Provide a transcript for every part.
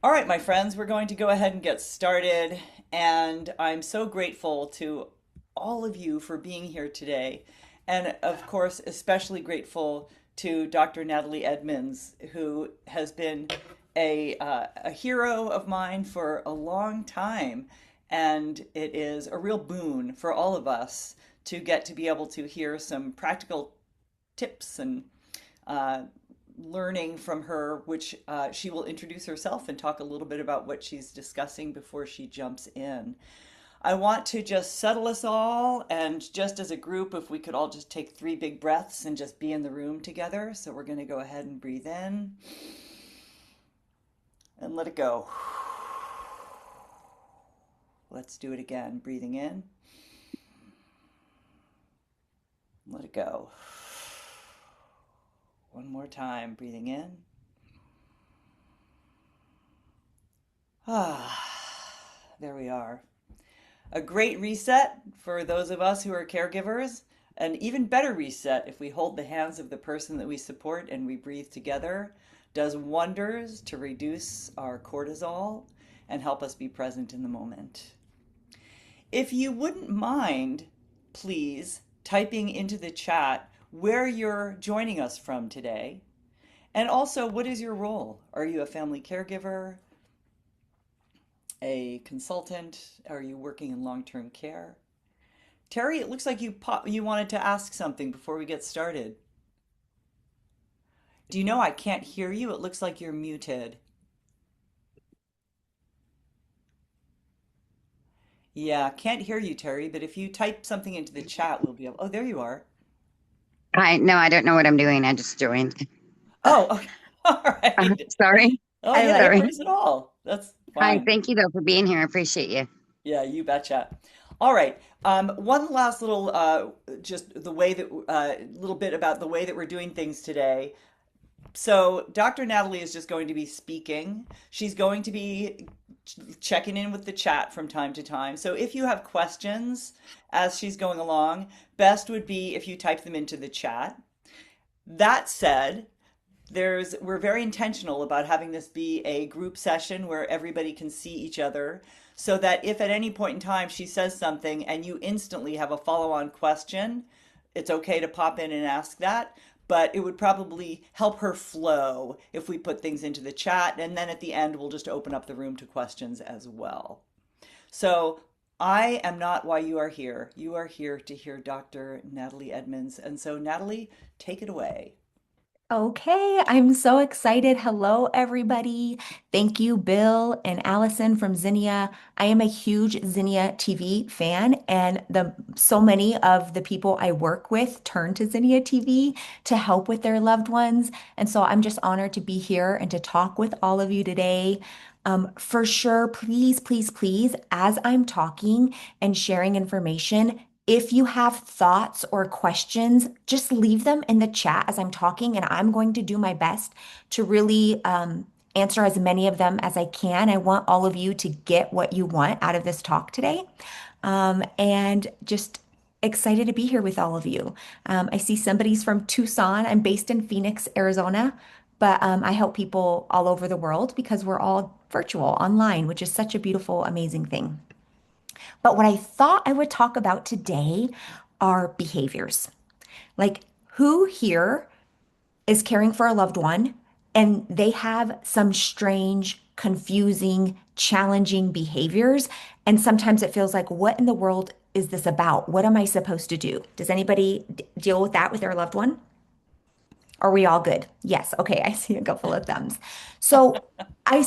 All right, my friends, we're going to go ahead and get started. And I'm so grateful to all of you for being here today. And of course, especially grateful to Dr. Natali Edmonds, who has been a hero of mine for a long time. And it is a real boon for all of us to get to be able to hear some practical tips and uh, learning from her, which she will introduce herself and talk a little bit about what she's discussing before she jumps in. I want to just settle us all, and just as a group, if we could all just take three big breaths and just be in the room together. So we're going to go ahead and breathe in and let it go. Let's do it again. Breathing in, let it go. One more time. Breathing in. Ah, there we are. A great reset for those of us who are caregivers. An even better reset if we hold the hands of the person that we support and we breathe together. Does wonders to reduce our cortisol and help us be present in the moment. If you wouldn't mind, please, typing into the chat where you're joining us from today. And also, what is your role? Are you a family caregiver, a consultant? Are you working in long-term care? Terry, it looks like you wanted to ask something before we get started. Do you know I can't hear you? It looks like you're muted. Yeah, can't hear you, Terry, but if you type something into the chat, we'll be able. Oh, there you are. Hi, no, I don't know what I'm doing. I just joined. Oh, okay. All right. Sorry. Oh, I'm yeah, no sorry. worries at all. That's Hi, fine. thank you though for being here. I appreciate you. Yeah, you betcha. All right. One last little, just the way that, little bit about the way that we're doing things today. So Dr. Natalie is just going to be speaking. She's going to be checking in with the chat from time to time. So if you have questions as she's going along, best would be if you type them into the chat. That said, we're very intentional about having this be a group session where everybody can see each other so that if at any point in time she says something and you instantly have a follow-on question, it's okay to pop in and ask that. But it would probably help her flow if we put things into the chat. And then at the end, we'll just open up the room to questions as well. So I am not why you are here. You are here to hear Dr. Natali Edmonds. And so, Natali, take it away. Okay, I'm so excited. Hello, everybody. Thank you, Bill and Allison from Zinnia. I am a huge Zinnia TV fan, and so many of the people I work with turn to Zinnia TV to help with their loved ones. And so I'm just honored to be here and to talk with all of you today. For sure, please, please, please, as I'm talking and sharing information, if you have thoughts or questions, just leave them in the chat as I'm talking, and I'm going to do my best to really answer as many of them as I can. I want all of you to get what you want out of this talk today. And just excited to be here with all of you. I see somebody's from Tucson. I'm based in Phoenix, Arizona, but I help people all over the world because we're all virtual online, which is such a beautiful, amazing thing. But what I thought I would talk about today are behaviors. Like, who here is caring for a loved one and they have some strange, confusing, challenging behaviors? And sometimes it feels like, what in the world is this about? What am I supposed to do? Does anybody deal with that with their loved one? Are we all good? Yes. Okay. I see a couple of thumbs. So I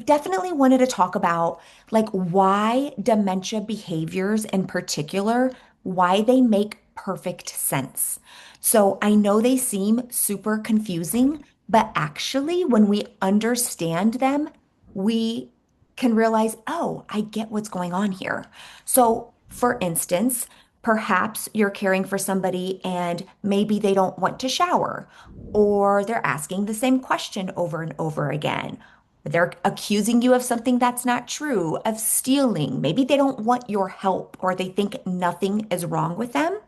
definitely wanted to talk about like why dementia behaviors in particular, why they make perfect sense. So I know they seem super confusing, but actually when we understand them, we can realize, oh, I get what's going on here. So for instance, perhaps you're caring for somebody and maybe they don't want to shower or they're asking the same question over and over again. They're accusing you of something that's not true, of stealing. Maybe they don't want your help or they think nothing is wrong with them.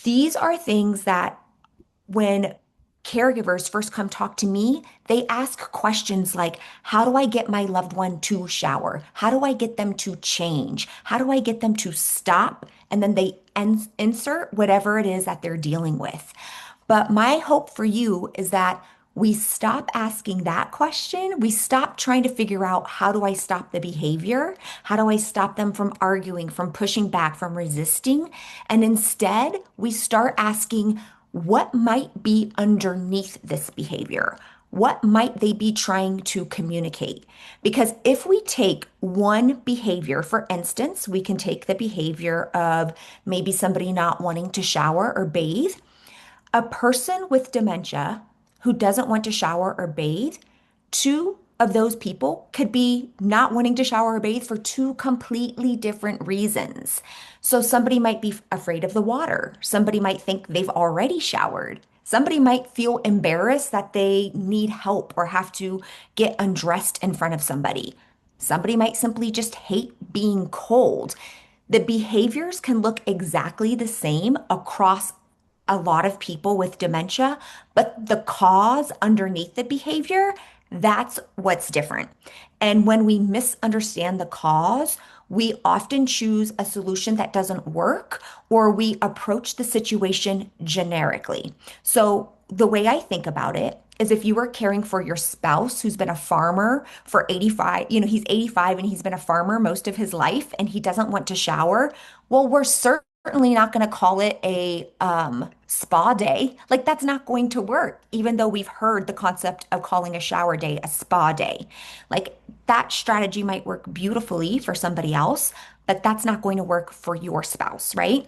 These are things that when caregivers first come talk to me, they ask questions like, how do I get my loved one to shower? How do I get them to change? How do I get them to stop? And then they insert whatever it is that they're dealing with. But my hope for you is that we stop asking that question. We stop trying to figure out, how do I stop the behavior? How do I stop them from arguing, from pushing back, from resisting? And instead, we start asking, what might be underneath this behavior? What might they be trying to communicate? Because if we take one behavior, for instance, we can take the behavior of maybe somebody not wanting to shower or bathe. A person with dementia who doesn't want to shower or bathe, two of those people could be not wanting to shower or bathe for two completely different reasons. So somebody might be afraid of the water. Somebody might think they've already showered. Somebody might feel embarrassed that they need help or have to get undressed in front of somebody. Somebody might simply just hate being cold. The behaviors can look exactly the same across a lot of people with dementia, but the cause underneath the behavior, that's what's different. And when we misunderstand the cause, we often choose a solution that doesn't work, or we approach the situation generically. So the way I think about it is, if you were caring for your spouse who's been a farmer for 85, he's 85 and he's been a farmer most of his life and he doesn't want to shower, well, we're certainly not going to call it a spa day. Like, that's not going to work, even though we've heard the concept of calling a shower day a spa day. Like, that strategy might work beautifully for somebody else, but that's not going to work for your spouse, right?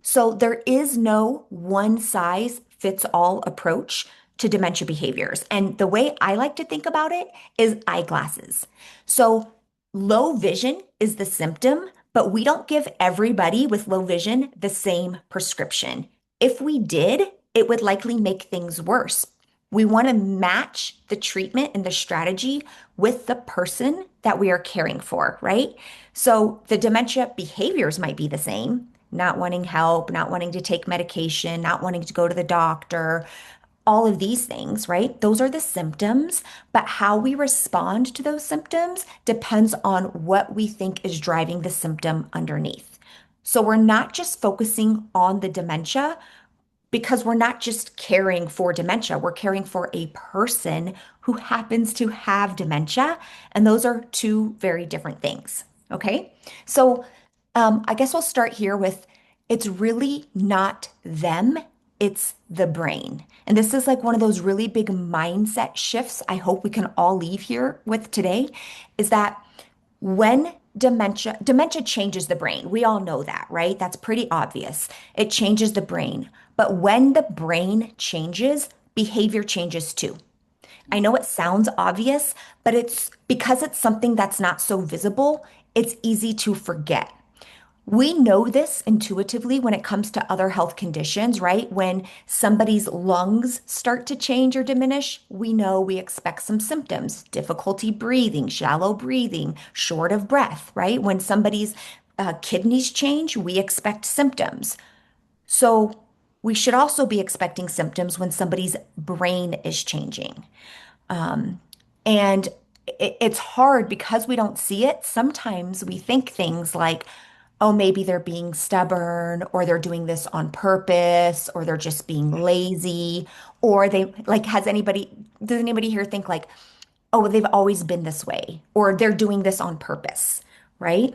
So there is no one size fits all approach to dementia behaviors. And the way I like to think about it is eyeglasses. So low vision is the symptom, but we don't give everybody with low vision the same prescription. If we did, it would likely make things worse. We want to match the treatment and the strategy with the person that we are caring for, right? So the dementia behaviors might be the same: not wanting help, not wanting to take medication, not wanting to go to the doctor, all of these things, right? Those are the symptoms, but how we respond to those symptoms depends on what we think is driving the symptom underneath. So we're not just focusing on the dementia, because we're not just caring for dementia, we're caring for a person who happens to have dementia. And those are two very different things. Okay. So I guess we'll start here with, it's really not them, it's the brain. And this is like one of those really big mindset shifts I hope we can all leave here with today, is that when dementia changes the brain. We all know that, right? That's pretty obvious. It changes the brain. But when the brain changes, behavior changes too. I know it sounds obvious, but it's because it's something that's not so visible, it's easy to forget. We know this intuitively when it comes to other health conditions, right? When somebody's lungs start to change or diminish, we know we expect some symptoms: difficulty breathing, shallow breathing, short of breath, right? When somebody's kidneys change, we expect symptoms. So we should also be expecting symptoms when somebody's brain is changing. And it's hard because we don't see it. Sometimes we think things like, oh, maybe they're being stubborn, or they're doing this on purpose, or they're just being lazy, or they like, does anybody here think like, oh, they've always been this way, or they're doing this on purpose, right?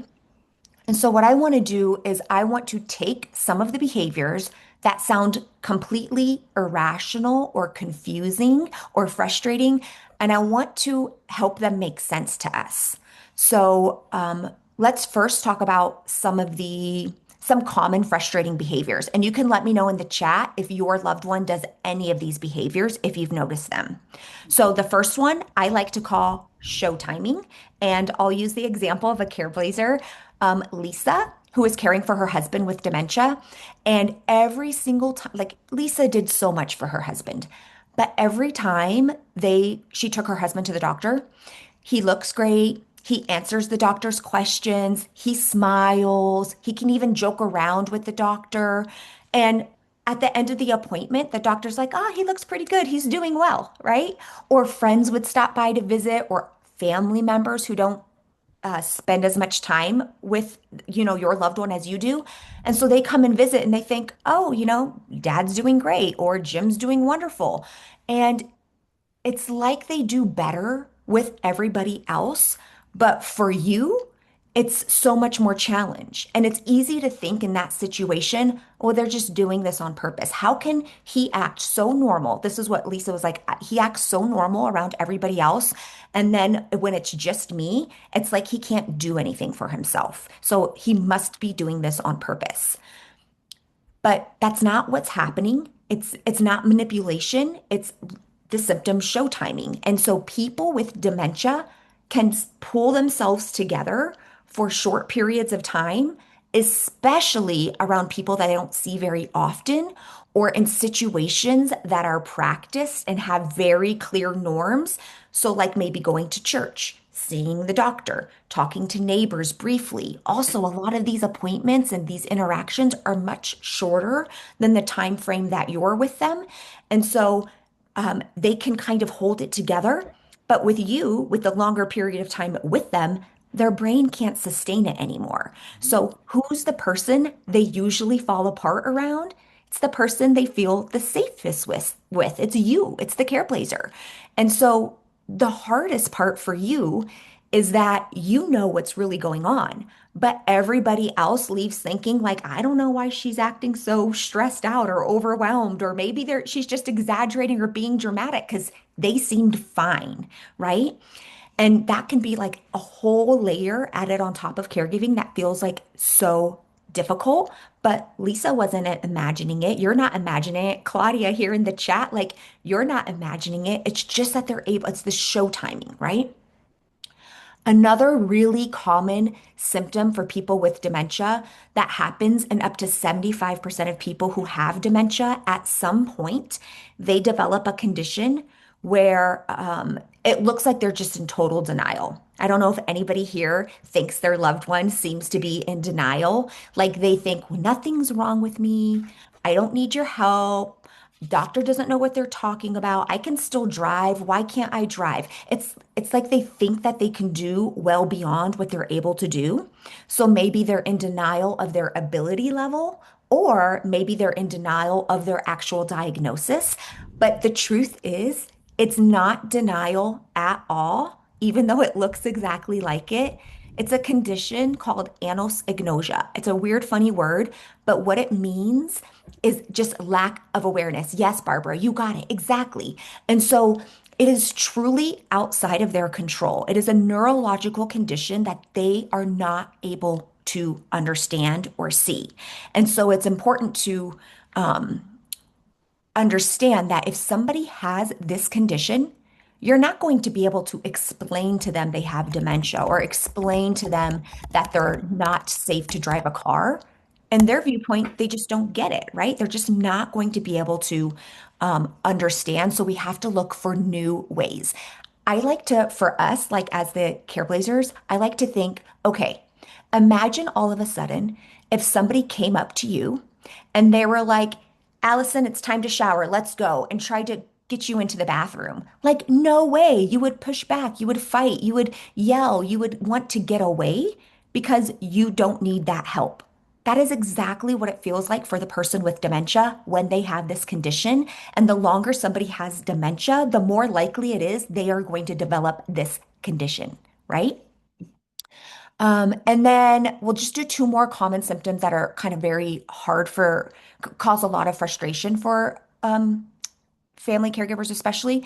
And so what I want to do is I want to take some of the behaviors that sound completely irrational or confusing or frustrating, and I want to help them make sense to us. So let's first talk about some common frustrating behaviors. And you can let me know in the chat if your loved one does any of these behaviors, if you've noticed them. So the first one I like to call show timing. And I'll use the example of a Careblazer, Lisa, who is caring for her husband with dementia. And every single time, like, Lisa did so much for her husband, but every time she took her husband to the doctor, he looks great. He answers the doctor's questions. He smiles. He can even joke around with the doctor. And at the end of the appointment, the doctor's like, oh, he looks pretty good. He's doing well, right? Or friends would stop by to visit, or family members who don't spend as much time with, your loved one as you do. And so they come and visit and they think, oh, dad's doing great or Jim's doing wonderful. And it's like they do better with everybody else, but for you, it's so much more challenge. And it's easy to think in that situation, oh, they're just doing this on purpose. How can he act so normal? This is what Lisa was like. He acts so normal around everybody else. And then when it's just me, it's like he can't do anything for himself. So he must be doing this on purpose. But that's not what's happening. It's not manipulation. It's the symptoms show timing. And so people with dementia can pull themselves together for short periods of time, especially around people that I don't see very often or in situations that are practiced and have very clear norms. So, like maybe going to church, seeing the doctor, talking to neighbors briefly. Also, a lot of these appointments and these interactions are much shorter than the time frame that you're with them. And so they can kind of hold it together. But with you, with the longer period of time with them, their brain can't sustain it anymore. So who's the person they usually fall apart around? It's the person they feel the safest with. It's you. It's the care blazer. And so the hardest part for you is that you know what's really going on, but everybody else leaves thinking like, I don't know why she's acting so stressed out or overwhelmed, or maybe she's just exaggerating or being dramatic because they seemed fine, right? And that can be like a whole layer added on top of caregiving that feels like so difficult. But Lisa wasn't imagining it. You're not imagining it. Claudia here in the chat, like you're not imagining it. It's just that they're able, it's the show timing, right? Another really common symptom for people with dementia that happens in up to 75% of people who have dementia at some point, they develop a condition where it looks like they're just in total denial. I don't know if anybody here thinks their loved one seems to be in denial. Like they think, well, nothing's wrong with me. I don't need your help. Doctor doesn't know what they're talking about. I can still drive. Why can't I drive? It's like they think that they can do well beyond what they're able to do. So maybe they're in denial of their ability level, or maybe they're in denial of their actual diagnosis. But the truth is, it's not denial at all, even though it looks exactly like it. It's a condition called anosognosia. It's a weird, funny word, but what it means is just lack of awareness. Yes, Barbara, you got it. Exactly. And so it is truly outside of their control. It is a neurological condition that they are not able to understand or see. And so it's important to understand that if somebody has this condition, you're not going to be able to explain to them they have dementia or explain to them that they're not safe to drive a car. In their viewpoint, they just don't get it, right? They're just not going to be able to understand. So we have to look for new ways. I like to, for us, like as the Careblazers, I like to think, okay, imagine all of a sudden if somebody came up to you and they were like, Allyson, it's time to shower. Let's go. And tried to get you into the bathroom. Like, no way. You would push back. You would fight. You would yell. You would want to get away because you don't need that help. That is exactly what it feels like for the person with dementia when they have this condition. And the longer somebody has dementia, the more likely it is they are going to develop this condition, right? And then we'll just do two more common symptoms that are kind of very hard cause a lot of frustration for family caregivers, especially.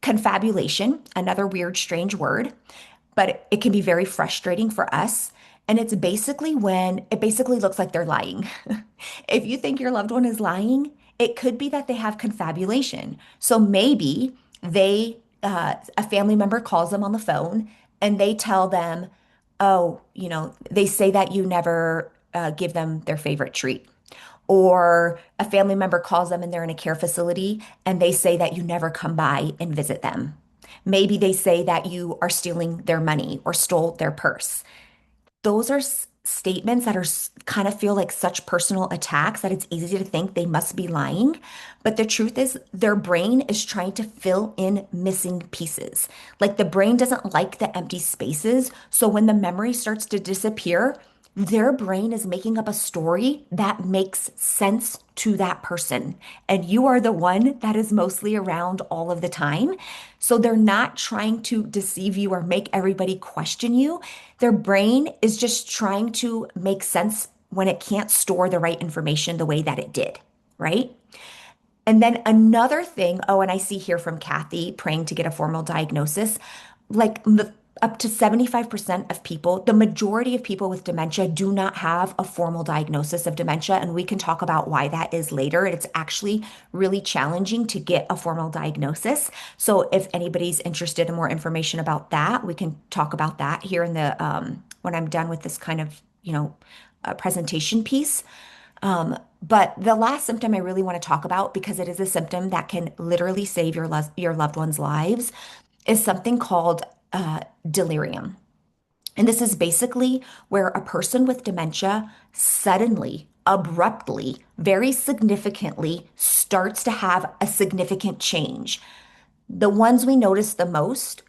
Confabulation, another weird, strange word, but it can be very frustrating for us. And it's basically when it basically looks like they're lying. If you think your loved one is lying, it could be that they have confabulation. So maybe a family member calls them on the phone and they tell them, oh, they say that you never give them their favorite treat. Or a family member calls them and they're in a care facility and they say that you never come by and visit them. Maybe they say that you are stealing their money or stole their purse. Those are statements that are kind of feel like such personal attacks that it's easy to think they must be lying. But the truth is, their brain is trying to fill in missing pieces. Like the brain doesn't like the empty spaces. So when the memory starts to disappear, their brain is making up a story that makes sense to that person. And you are the one that is mostly around all of the time. So they're not trying to deceive you or make everybody question you. Their brain is just trying to make sense when it can't store the right information the way that it did, right? And then another thing, oh, and I see here from Kathy praying to get a formal diagnosis, like up to 75% of people, the majority of people with dementia do not have a formal diagnosis of dementia. And we can talk about why that is later. It's actually really challenging to get a formal diagnosis. So if anybody's interested in more information about that, we can talk about that here in the, when I'm done with this kind of, presentation piece. But the last symptom I really want to talk about, because it is a symptom that can literally save your loved ones' lives, is something called delirium. And this is basically where a person with dementia suddenly, abruptly, very significantly starts to have a significant change. The ones we notice the most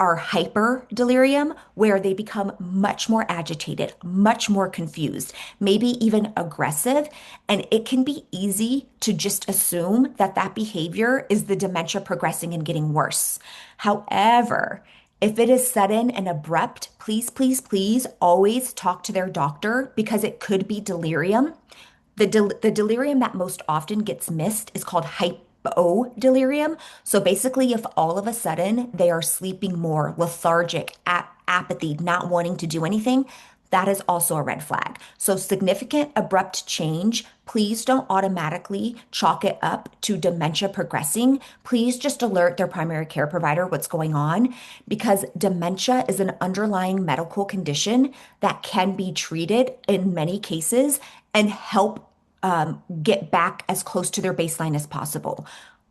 are hyper delirium, where they become much more agitated, much more confused, maybe even aggressive. And it can be easy to just assume that that behavior is the dementia progressing and getting worse. However, if it is sudden and abrupt, please, please, please always talk to their doctor because it could be delirium. The delirium that most often gets missed is called hypodelirium. So basically, if all of a sudden they are sleeping more, lethargic, apathy, not wanting to do anything, that is also a red flag. So significant abrupt change, please don't automatically chalk it up to dementia progressing. Please just alert their primary care provider what's going on, because dementia is an underlying medical condition that can be treated in many cases and help get back as close to their baseline as possible.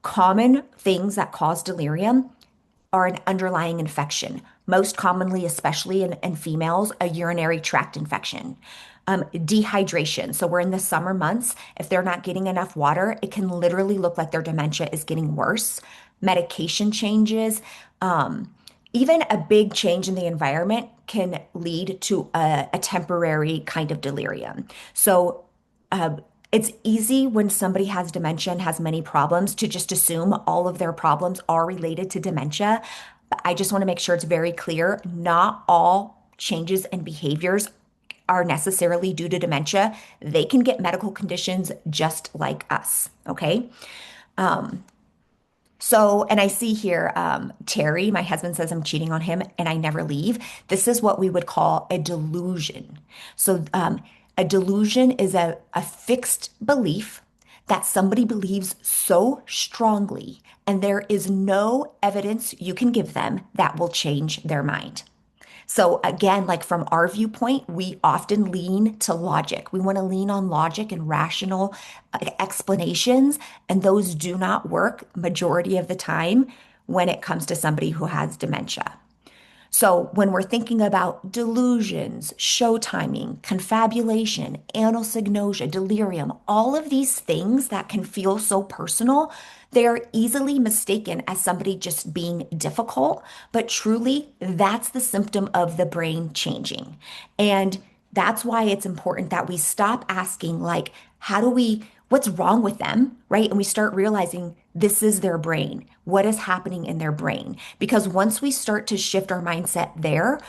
Common things that cause delirium are an underlying infection, most commonly, especially in females, a urinary tract infection. Dehydration. So we're in the summer months. If they're not getting enough water, it can literally look like their dementia is getting worse. Medication changes. Even a big change in the environment can lead to a temporary kind of delirium. So it's easy when somebody has dementia and has many problems to just assume all of their problems are related to dementia. But I just want to make sure it's very clear, not all changes in behaviors are necessarily due to dementia. They can get medical conditions just like us, okay? And I see here, Terry, my husband says I'm cheating on him and I never leave. This is what we would call a delusion. So, a delusion is a fixed belief that somebody believes so strongly, and there is no evidence you can give them that will change their mind. So again, like from our viewpoint, we often lean to logic. We want to lean on logic and rational explanations, and those do not work majority of the time when it comes to somebody who has dementia. So when we're thinking about delusions, show timing, confabulation, anosognosia, delirium, all of these things that can feel so personal, they are easily mistaken as somebody just being difficult, but truly that's the symptom of the brain changing. And that's why it's important that we stop asking, like, what's wrong with them, right? And we start realizing this is their brain. What is happening in their brain? Because once we start to shift our mindset there,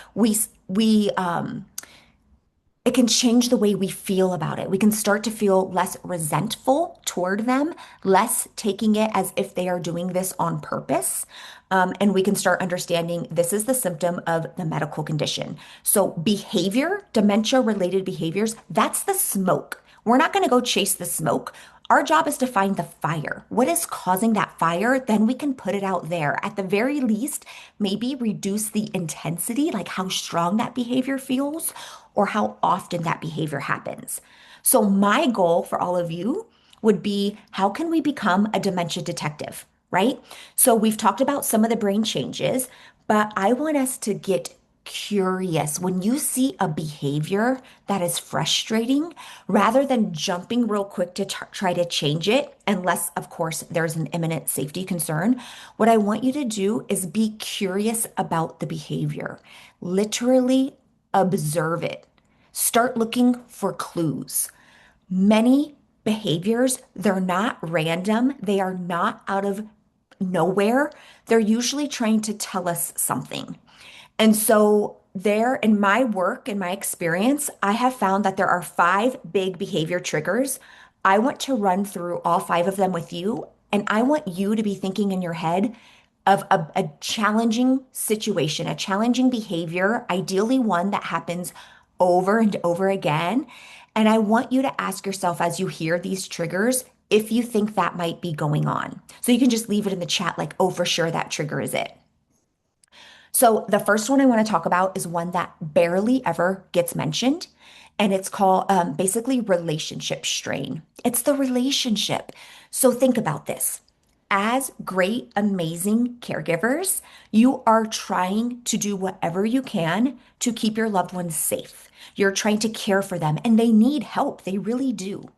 it can change the way we feel about it. We can start to feel less resentful toward them, less taking it as if they are doing this on purpose. And we can start understanding this is the symptom of the medical condition. So behavior, dementia-related behaviors, that's the smoke. We're not going to go chase the smoke. Our job is to find the fire. What is causing that fire? Then we can put it out there. At the very least, maybe reduce the intensity, like how strong that behavior feels or how often that behavior happens. So my goal for all of you would be, how can we become a dementia detective, right? So we've talked about some of the brain changes, but I want us to get curious. When you see a behavior that is frustrating, rather than jumping real quick to try to change it, unless, of course, there's an imminent safety concern, what I want you to do is be curious about the behavior. Literally observe it. Start looking for clues. Many behaviors, they're not random, they are not out of nowhere. They're usually trying to tell us something. And so, there in my work, in my experience, I have found that there are five big behavior triggers. I want to run through all five of them with you. And I want you to be thinking in your head of a challenging situation, a challenging behavior, ideally one that happens over and over again. And I want you to ask yourself as you hear these triggers if you think that might be going on. So you can just leave it in the chat like, oh, for sure, that trigger is it. So the first one I want to talk about is one that barely ever gets mentioned, and it's called basically relationship strain. It's the relationship. So think about this. As great, amazing caregivers, you are trying to do whatever you can to keep your loved ones safe. You're trying to care for them, and they need help. They really do.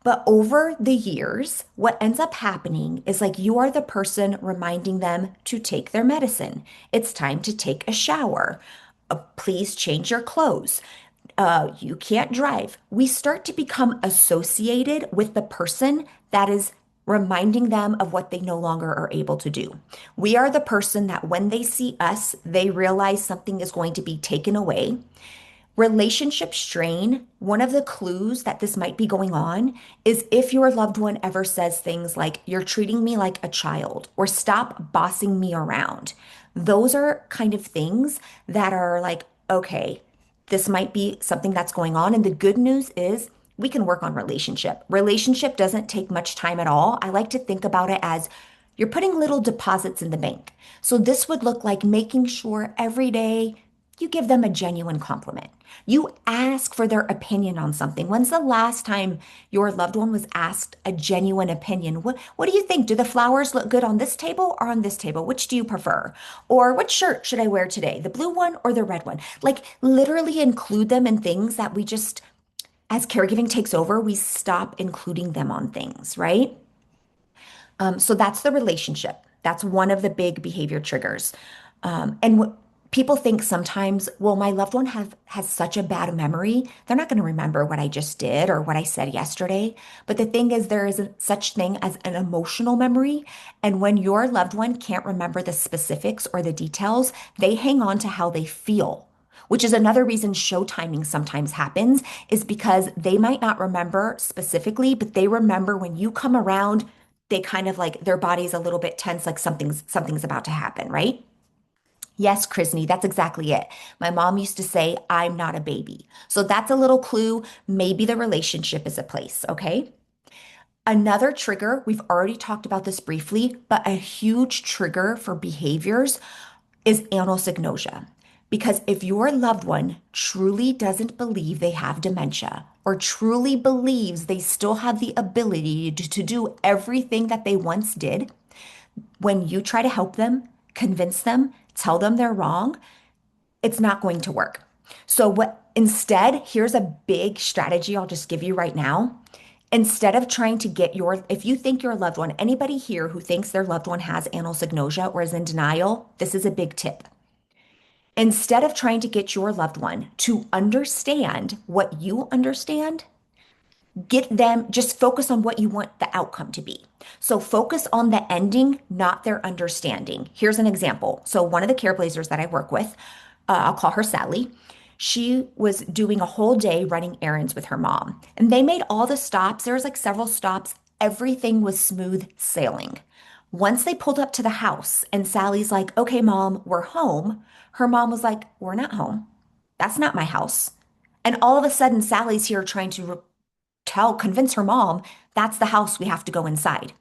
But over the years, what ends up happening is like you are the person reminding them to take their medicine. It's time to take a shower. Please change your clothes. You can't drive. We start to become associated with the person that is reminding them of what they no longer are able to do. We are the person that when they see us, they realize something is going to be taken away. Relationship strain, one of the clues that this might be going on is if your loved one ever says things like, you're treating me like a child, or stop bossing me around. Those are kind of things that are like, okay, this might be something that's going on. And the good news is we can work on relationship. Relationship doesn't take much time at all. I like to think about it as you're putting little deposits in the bank. So this would look like making sure every day you give them a genuine compliment. You ask for their opinion on something. When's the last time your loved one was asked a genuine opinion? What do you think? Do the flowers look good on this table or on this table? Which do you prefer? Or what shirt should I wear today? The blue one or the red one? Like literally include them in things that we just, as caregiving takes over, we stop including them on things, right? So that's the relationship. That's one of the big behavior triggers. And what people think sometimes, well, my loved one has such a bad memory, they're not going to remember what I just did or what I said yesterday. But the thing is, there is a such thing as an emotional memory. And when your loved one can't remember the specifics or the details, they hang on to how they feel. Which is another reason show timing sometimes happens, is because they might not remember specifically, but they remember when you come around, they kind of like their body's a little bit tense, like something's about to happen, right? Yes, Krisney, that's exactly it. My mom used to say, I'm not a baby. So that's a little clue. Maybe the relationship is a place, okay? Another trigger, we've already talked about this briefly, but a huge trigger for behaviors is anosognosia. Because if your loved one truly doesn't believe they have dementia or truly believes they still have the ability to do everything that they once did, when you try to help them, convince them, tell them they're wrong, it's not going to work. So what instead, here's a big strategy I'll just give you right now. Instead of trying to get if you think your loved one, anybody here who thinks their loved one has anosognosia or is in denial, this is a big tip. Instead of trying to get your loved one to understand what you understand, get them, just focus on what you want the outcome to be. So focus on the ending, not their understanding. Here's an example. So one of the Careblazers that I work with, I'll call her Sally. She was doing a whole day running errands with her mom, and they made all the stops. There was like several stops. Everything was smooth sailing. Once they pulled up to the house and Sally's like, okay, mom, we're home. Her mom was like, we're not home. That's not my house. And all of a sudden, Sally's here trying to convince her mom that's the house, we have to go inside.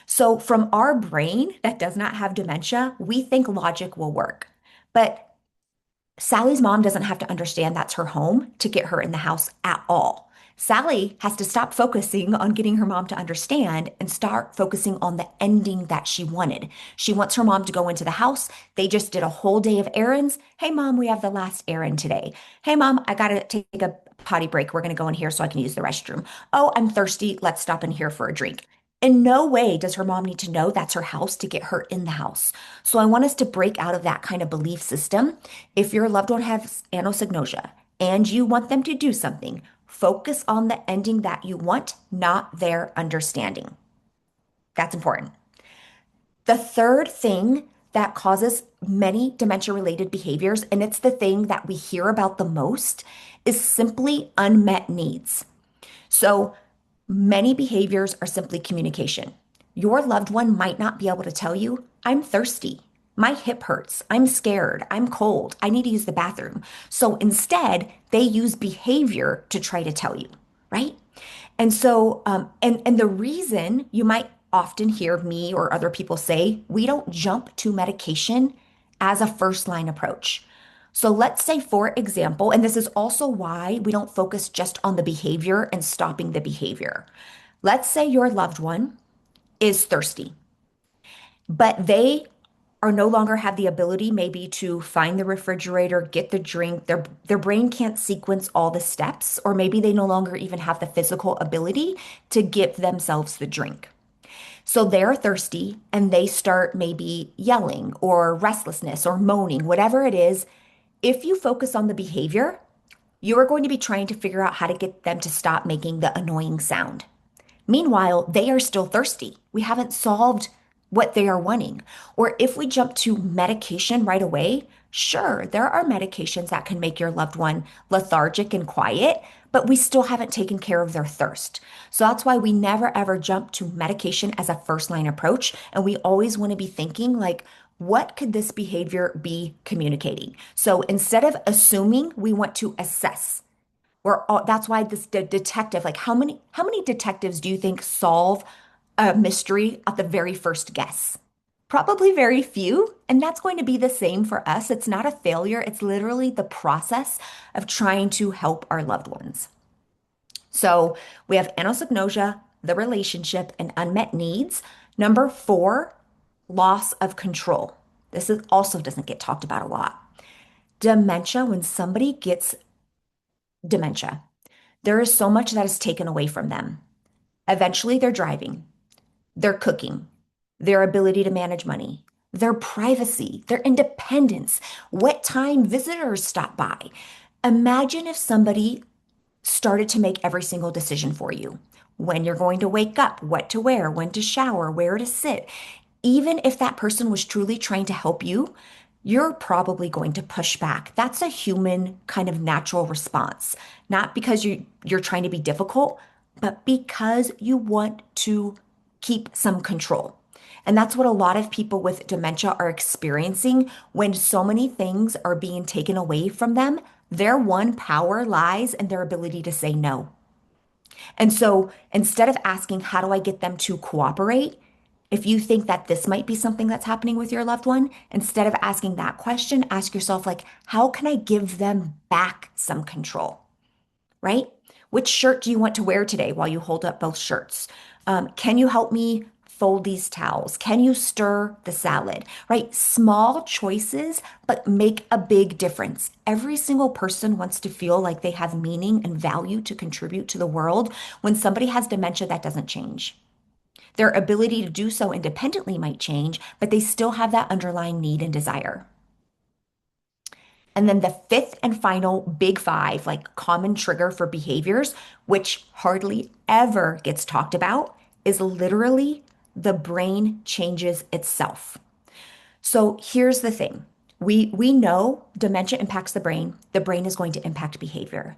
So from our brain that does not have dementia, we think logic will work. But Sally's mom doesn't have to understand that's her home to get her in the house at all. Sally has to stop focusing on getting her mom to understand and start focusing on the ending that she wanted. She wants her mom to go into the house. They just did a whole day of errands. Hey, mom, we have the last errand today. Hey, mom, I got to take a potty break. We're going to go in here so I can use the restroom. Oh, I'm thirsty. Let's stop in here for a drink. In no way does her mom need to know that's her house to get her in the house. So I want us to break out of that kind of belief system. If your loved one has anosognosia and you want them to do something, focus on the ending that you want, not their understanding. That's important. The third thing that causes many dementia related behaviors, and it's the thing that we hear about the most, is simply unmet needs. So many behaviors are simply communication. Your loved one might not be able to tell you, I'm thirsty. My hip hurts. I'm scared. I'm cold. I need to use the bathroom. So instead, they use behavior to try to tell you, right? And so, and the reason you might often hear me or other people say, we don't jump to medication as a first line approach. So let's say, for example, and this is also why we don't focus just on the behavior and stopping the behavior. Let's say your loved one is thirsty, but they are no longer have the ability maybe to find the refrigerator, get the drink. Their brain can't sequence all the steps, or maybe they no longer even have the physical ability to give themselves the drink. So they're thirsty and they start maybe yelling or restlessness or moaning, whatever it is. If you focus on the behavior, you are going to be trying to figure out how to get them to stop making the annoying sound. Meanwhile, they are still thirsty. We haven't solved what they are wanting. Or if we jump to medication right away, sure, there are medications that can make your loved one lethargic and quiet, but we still haven't taken care of their thirst. So that's why we never ever jump to medication as a first line approach. And we always want to be thinking like, what could this behavior be communicating? So instead of assuming, we want to assess. That's why this detective, like how many detectives do you think solve a mystery at the very first guess? Probably very few, and that's going to be the same for us. It's not a failure, it's literally the process of trying to help our loved ones. So we have anosognosia, the relationship, and unmet needs. Number four, loss of control. This is also doesn't get talked about a lot. Dementia, when somebody gets dementia, there is so much that is taken away from them. Eventually, they're driving, they're cooking, their ability to manage money, their privacy, their independence, what time visitors stop by. Imagine if somebody started to make every single decision for you. When you're going to wake up, what to wear, when to shower, where to sit. Even if that person was truly trying to help you, you're probably going to push back. That's a human kind of natural response, not because you're trying to be difficult, but because you want to keep some control. And that's what a lot of people with dementia are experiencing when so many things are being taken away from them. Their one power lies in their ability to say no. And so instead of asking, how do I get them to cooperate? If you think that this might be something that's happening with your loved one, instead of asking that question, ask yourself, like, how can I give them back some control? Right? Which shirt do you want to wear today while you hold up both shirts? Can you help me fold these towels? Can you stir the salad? Right? Small choices, but make a big difference. Every single person wants to feel like they have meaning and value to contribute to the world. When somebody has dementia, that doesn't change. Their ability to do so independently might change, but they still have that underlying need and desire. And then the fifth and final big five, like common trigger for behaviors, which hardly ever gets talked about, is literally the brain changes itself. So here's the thing. We know dementia impacts the brain is going to impact behavior.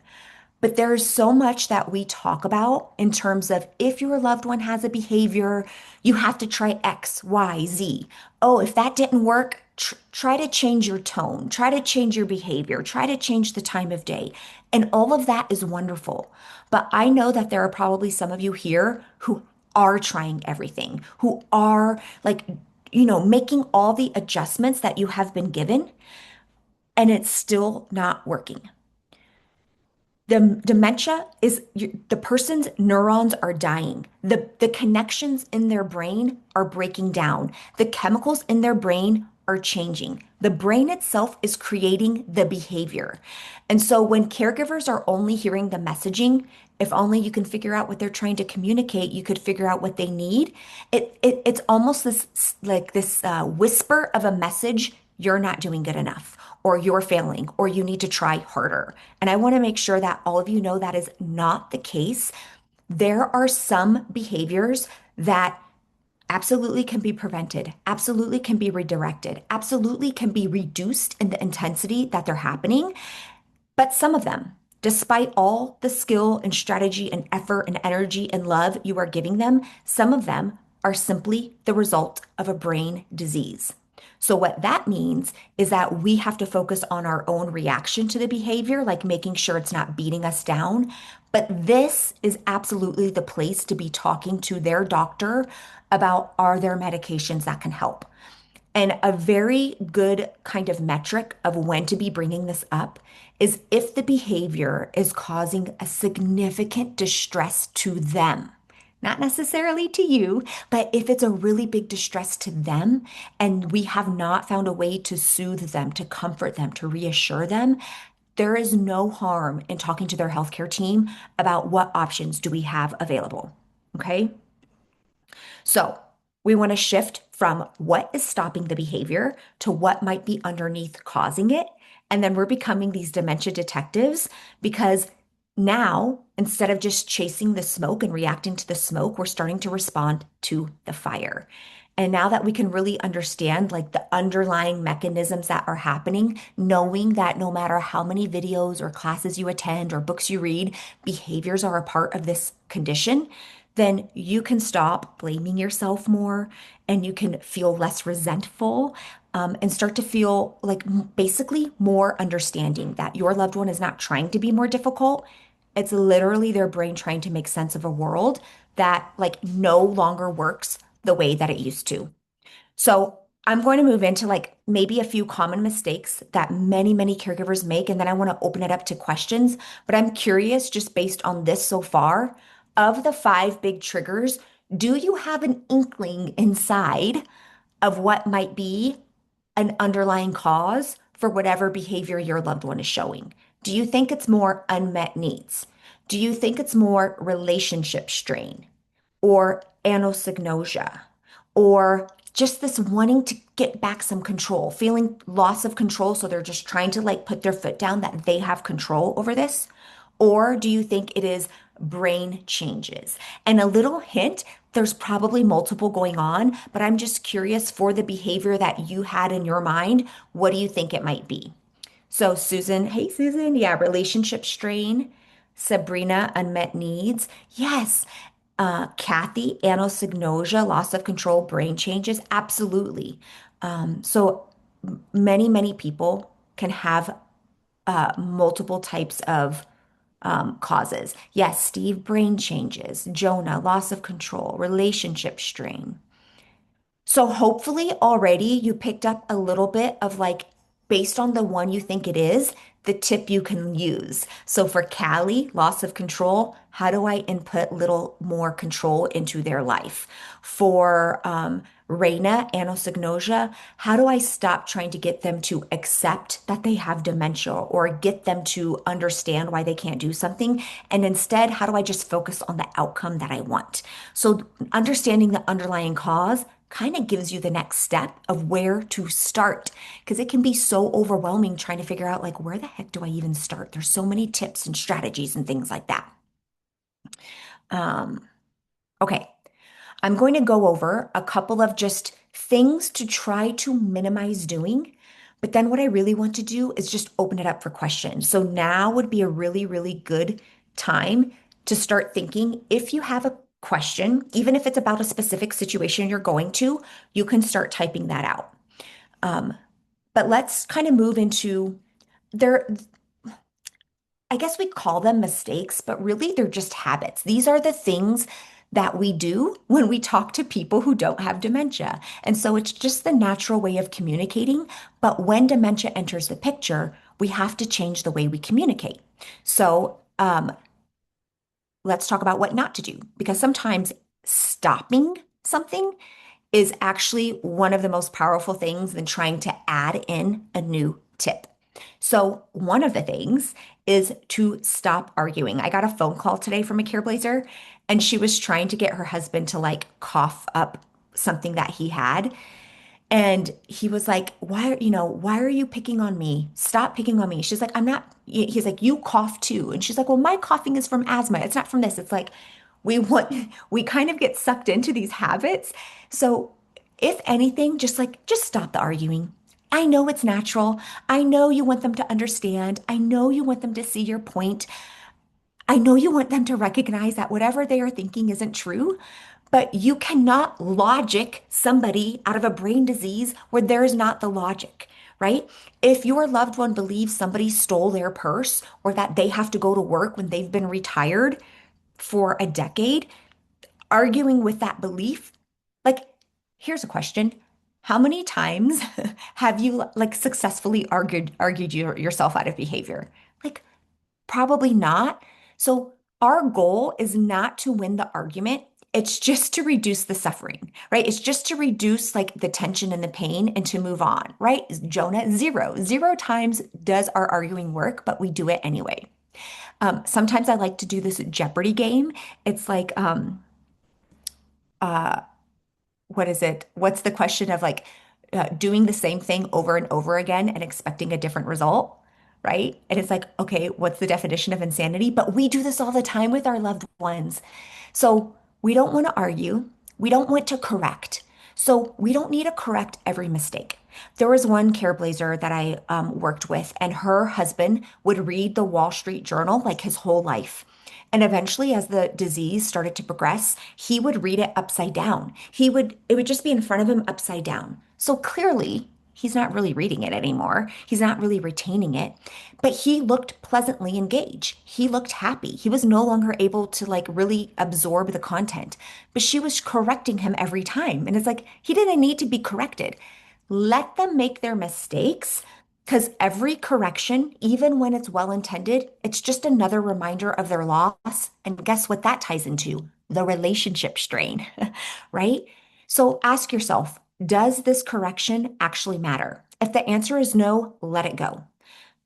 But there's so much that we talk about in terms of if your loved one has a behavior, you have to try X, Y, Z. Oh, if that didn't work, try to change your tone, try to change your behavior, try to change the time of day. And all of that is wonderful. But I know that there are probably some of you here who are trying everything, who are like, making all the adjustments that you have been given, and it's still not working. The dementia is the person's neurons are dying. The connections in their brain are breaking down. The chemicals in their brain are changing. The brain itself is creating the behavior. And so when caregivers are only hearing the messaging, if only you can figure out what they're trying to communicate, you could figure out what they need. It's almost this like this whisper of a message, you're not doing good enough, or you're failing, or you need to try harder. And I want to make sure that all of you know that is not the case. There are some behaviors that absolutely can be prevented, absolutely can be redirected, absolutely can be reduced in the intensity that they're happening. But some of them, despite all the skill and strategy and effort and energy and love you are giving them, some of them are simply the result of a brain disease. So, what that means is that we have to focus on our own reaction to the behavior, like making sure it's not beating us down. But this is absolutely the place to be talking to their doctor about, are there medications that can help? And a very good kind of metric of when to be bringing this up is if the behavior is causing a significant distress to them. Not necessarily to you, but if it's a really big distress to them and we have not found a way to soothe them, to comfort them, to reassure them, there is no harm in talking to their healthcare team about what options do we have available. Okay. So we want to shift from what is stopping the behavior to what might be underneath causing it. And then we're becoming these dementia detectives because now, instead of just chasing the smoke and reacting to the smoke, we're starting to respond to the fire. And now that we can really understand like the underlying mechanisms that are happening, knowing that no matter how many videos or classes you attend or books you read, behaviors are a part of this condition, then you can stop blaming yourself more and you can feel less resentful, and start to feel like basically more understanding that your loved one is not trying to be more difficult. It's literally their brain trying to make sense of a world that like no longer works the way that it used to. So I'm going to move into like maybe a few common mistakes that many caregivers make, and then I want to open it up to questions. But I'm curious, just based on this so far, of the five big triggers, do you have an inkling inside of what might be an underlying cause for whatever behavior your loved one is showing? Do you think it's more unmet needs? Do you think it's more relationship strain or anosognosia or just this wanting to get back some control, feeling loss of control? So they're just trying to like put their foot down that they have control over this? Or do you think it is brain changes? And a little hint, there's probably multiple going on, but I'm just curious for the behavior that you had in your mind, what do you think it might be? So, Susan, hey, Susan, yeah, relationship strain. Sabrina, unmet needs. Yes. Kathy, anosognosia, loss of control, brain changes. Absolutely. So, many people can have multiple types of causes. Yes, Steve, brain changes. Jonah, loss of control, relationship strain. So hopefully already you picked up a little bit of like, based on the one you think it is, the tip you can use. So for Callie, loss of control, how do I input little more control into their life? For Raina, anosognosia, how do I stop trying to get them to accept that they have dementia or get them to understand why they can't do something? And instead, how do I just focus on the outcome that I want? So understanding the underlying cause kind of gives you the next step of where to start because it can be so overwhelming trying to figure out like where the heck do I even start? There's so many tips and strategies and things like that. Um, okay, I'm going to go over a couple of just things to try to minimize doing. But then what I really want to do is just open it up for questions. So now would be a really good time to start thinking if you have a question, even if it's about a specific situation you're going to, you can start typing that out. But let's kind of move into there. I guess we call them mistakes, but really they're just habits. These are the things that we do when we talk to people who don't have dementia. And so it's just the natural way of communicating. But when dementia enters the picture, we have to change the way we communicate. So Um, let's talk about what not to do, because sometimes stopping something is actually one of the most powerful things than trying to add in a new tip. So, one of the things is to stop arguing. I got a phone call today from a Careblazer, and she was trying to get her husband to like cough up something that he had. And he was like, why are you picking on me? Stop picking on me. She's like, I'm not, he's like, you cough too. And she's like, well, my coughing is from asthma. It's not from this. It's like, we want, we kind of get sucked into these habits. So if anything, just stop the arguing. I know it's natural. I know you want them to understand. I know you want them to see your point. I know you want them to recognize that whatever they are thinking isn't true, but you cannot logic somebody out of a brain disease where there's not the logic, right? If your loved one believes somebody stole their purse or that they have to go to work when they've been retired for a decade, arguing with that belief, like, here's a question. How many times have you like successfully argued yourself out of behavior? Like, probably not. So our goal is not to win the argument. It's just to reduce the suffering, right? It's just to reduce like the tension and the pain and to move on, right? Jonah, zero times does our arguing work, but we do it anyway. Sometimes I like to do this Jeopardy game. It's like, uh, what is it? What's the question of like doing the same thing over and over again and expecting a different result, right? And it's like, okay, what's the definition of insanity? But we do this all the time with our loved ones. So we don't want to argue. We don't want to correct. So we don't need to correct every mistake. There was one Careblazer that I worked with, and her husband would read the Wall Street Journal like his whole life. And eventually, as the disease started to progress, he would read it upside down. It would just be in front of him upside down. So clearly, he's not really reading it anymore. He's not really retaining it, but he looked pleasantly engaged. He looked happy. He was no longer able to like really absorb the content, but she was correcting him every time. And it's like, he didn't need to be corrected. Let them make their mistakes because every correction, even when it's well intended, it's just another reminder of their loss. And guess what that ties into? The relationship strain, right? So ask yourself, does this correction actually matter? If the answer is no, let it go,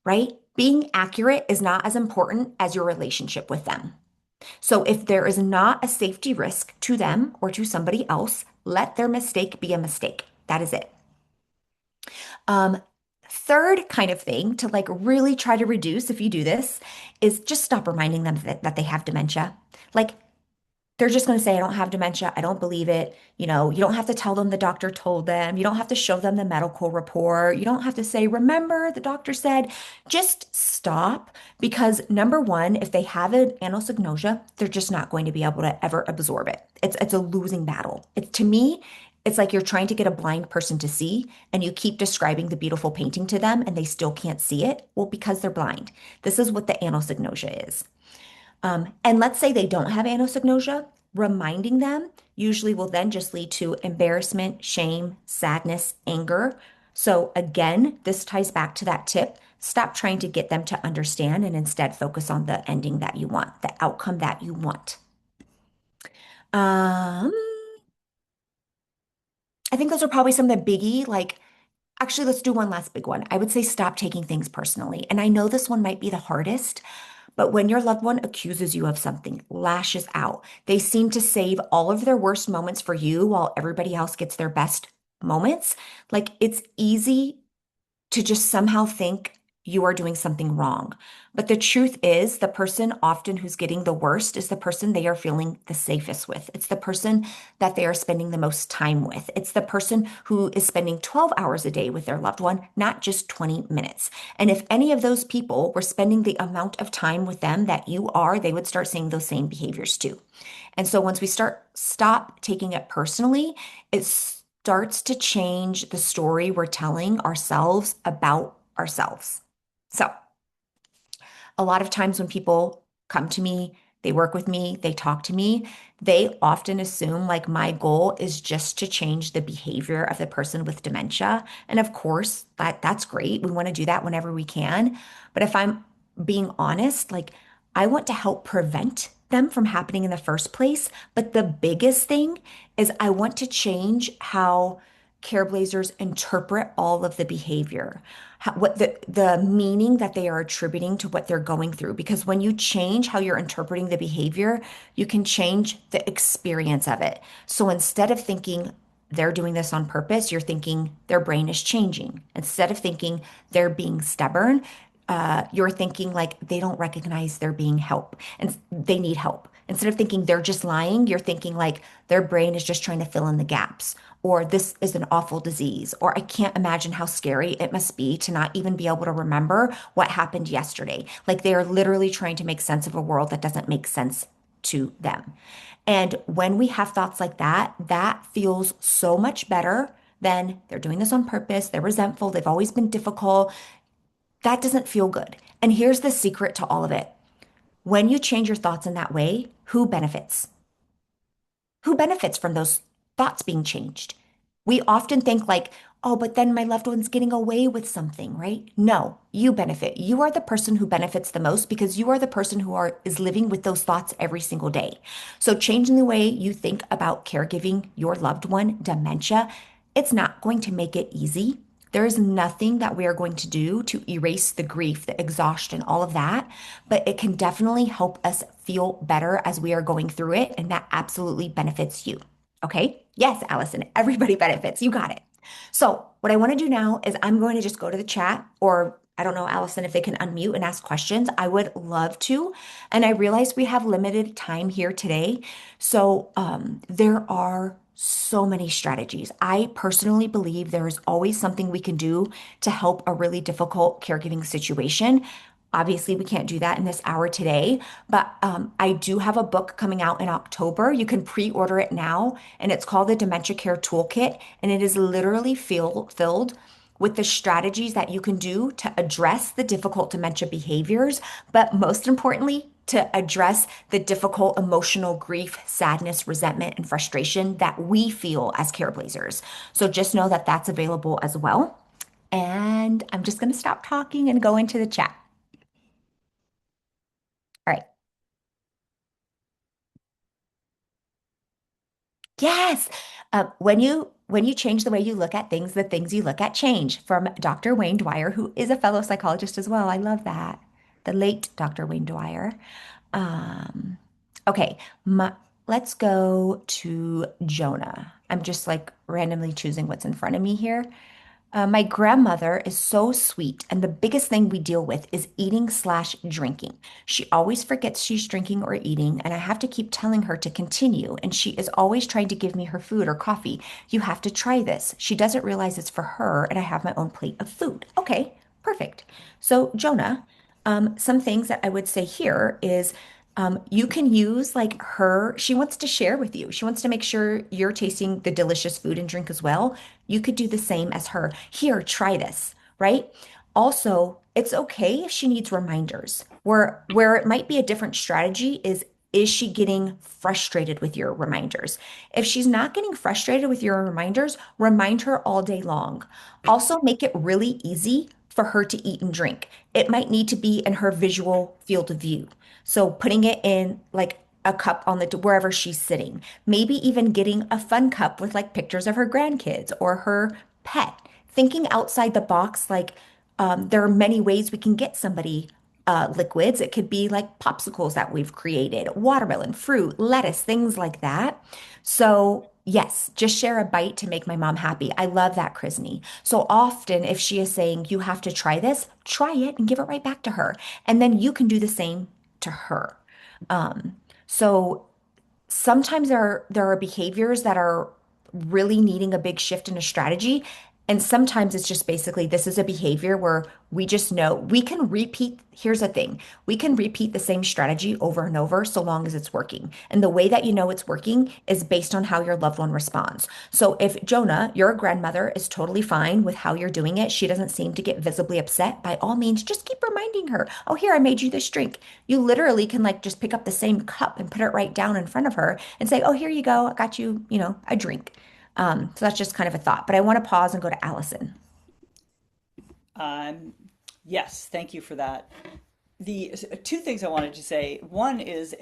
right? Being accurate is not as important as your relationship with them. So if there is not a safety risk to them or to somebody else, let their mistake be a mistake. That is it. Um, Third kind of thing to like really try to reduce if you do this is just stop reminding them that they have dementia. Like they're just going to say, I don't have dementia. I don't believe it. You don't have to tell them the doctor told them. You don't have to show them the medical report. You don't have to say, remember, the doctor said, just stop. Because number one, if they have an anosognosia, they're just not going to be able to ever absorb it. It's a losing battle. To me, it's like you're trying to get a blind person to see and you keep describing the beautiful painting to them and they still can't see it. Well, because they're blind. This is what the anosognosia is. And let's say they don't have anosognosia, reminding them usually will then just lead to embarrassment, shame, sadness, anger. So again, this ties back to that tip. Stop trying to get them to understand and instead focus on the ending that you want, the outcome that you want. Um, I think those are probably some of the biggie, like actually, let's do one last big one. I would say stop taking things personally. And I know this one might be the hardest, but when your loved one accuses you of something, lashes out, they seem to save all of their worst moments for you while everybody else gets their best moments. Like it's easy to just somehow think you are doing something wrong. But the truth is, the person often who's getting the worst is the person they are feeling the safest with. It's the person that they are spending the most time with. It's the person who is spending 12 hours a day with their loved one, not just 20 minutes. And if any of those people were spending the amount of time with them that you are, they would start seeing those same behaviors too. And so once we stop taking it personally, it starts to change the story we're telling ourselves about ourselves. So, a lot of times when people come to me, they work with me, they talk to me, they often assume like my goal is just to change the behavior of the person with dementia. And of course, that's great. We want to do that whenever we can. But if I'm being honest, like I want to help prevent them from happening in the first place. But the biggest thing is I want to change how Careblazers interpret all of the behavior, what the meaning that they are attributing to what they're going through. Because when you change how you're interpreting the behavior, you can change the experience of it. So instead of thinking they're doing this on purpose, you're thinking their brain is changing. Instead of thinking they're being stubborn, you're thinking like they don't recognize they're being help and they need help. Instead of thinking they're just lying, you're thinking like their brain is just trying to fill in the gaps, or this is an awful disease, or I can't imagine how scary it must be to not even be able to remember what happened yesterday. Like they are literally trying to make sense of a world that doesn't make sense to them. And when we have thoughts like that, that feels so much better than they're doing this on purpose, they're resentful, they've always been difficult. That doesn't feel good. And here's the secret to all of it. When you change your thoughts in that way, who benefits? Who benefits from those thoughts being changed? We often think like, oh, but then my loved one's getting away with something, right? No, you benefit. You are the person who benefits the most because you are the person who is living with those thoughts every single day. So changing the way you think about caregiving your loved one, dementia, it's not going to make it easy. There is nothing that we are going to do to erase the grief, the exhaustion, all of that, but it can definitely help us feel better as we are going through it, and that absolutely benefits you. Okay? Yes, Allison, everybody benefits. You got it. So, what I want to do now is I'm going to just go to the chat, or I don't know, Allison, if they can unmute and ask questions. I would love to. And I realize we have limited time here today. So, there are so many strategies. I personally believe there is always something we can do to help a really difficult caregiving situation. Obviously, we can't do that in this hour today, but I do have a book coming out in October. You can pre-order it now, and it's called the Dementia Care Toolkit, and it is literally filled with the strategies that you can do to address the difficult dementia behaviors, but most importantly, to address the difficult emotional grief, sadness, resentment, and frustration that we feel as careblazers. So just know that that's available as well. And I'm just going to stop talking and go into the chat. All right. Yes. When you change the way you look at things, the things you look at change. From Dr. Wayne Dwyer, who is a fellow psychologist as well. I love that. The late Dr. Wayne Dwyer. Um, okay, let's go to Jonah. I'm just like randomly choosing what's in front of me here. My grandmother is so sweet, and the biggest thing we deal with is eating slash drinking. She always forgets she's drinking or eating, and I have to keep telling her to continue, and she is always trying to give me her food or coffee. You have to try this. She doesn't realize it's for her, and I have my own plate of food. Okay, perfect. So, Jonah, some things that I would say here is you can use like she wants to share with you. She wants to make sure you're tasting the delicious food and drink as well. You could do the same as her. Here, try this, right? Also, it's okay if she needs reminders. Where it might be a different strategy is she getting frustrated with your reminders? If she's not getting frustrated with your reminders, remind her all day long. Also, make it really easy for her to eat and drink. It might need to be in her visual field of view. So putting it in like a cup on the wherever she's sitting. Maybe even getting a fun cup with like pictures of her grandkids or her pet. Thinking outside the box, like there are many ways we can get somebody liquids. It could be like popsicles that we've created, watermelon, fruit, lettuce, things like that. So, yes, just share a bite to make my mom happy. I love that, Krisney. So often, if she is saying, you have to try this, try it and give it right back to her. And then you can do the same to her. Um, so sometimes there are behaviors that are really needing a big shift in a strategy. And sometimes it's just basically this is a behavior where we just know we can repeat. Here's the thing, we can repeat the same strategy over and over so long as it's working. And the way that you know it's working is based on how your loved one responds. So if Jonah, your grandmother, is totally fine with how you're doing it, she doesn't seem to get visibly upset, by all means, just keep reminding her, oh, here, I made you this drink. You literally can like just pick up the same cup and put it right down in front of her and say, oh, here you go. I got you, a drink. So that's just kind of a thought. But I want to pause and go to Allison. Um, yes, thank you for that. the two things I wanted to say. One is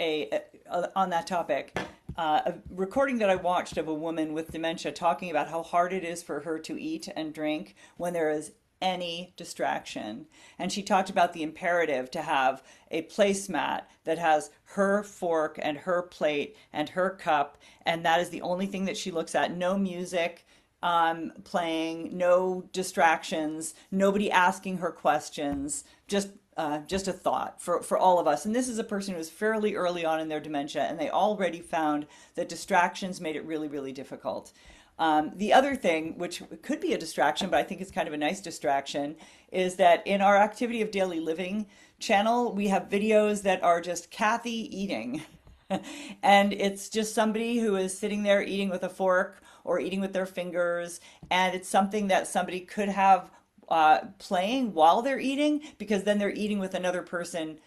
on that topic, a recording that I watched of a woman with dementia talking about how hard it is for her to eat and drink when there is any distraction. And she talked about the imperative to have a placemat that has her fork and her plate and her cup, and that is the only thing that she looks at. No music playing, no distractions, nobody asking her questions, just a thought for all of us. And this is a person who was fairly early on in their dementia, and they already found that distractions made it really, really difficult. The other thing, which could be a distraction, but I think it's kind of a nice distraction, is that in our activity of daily living channel, we have videos that are just Kathy eating. And it's just somebody who is sitting there eating with a fork or eating with their fingers. And it's something that somebody could have playing while they're eating, because then they're eating with another person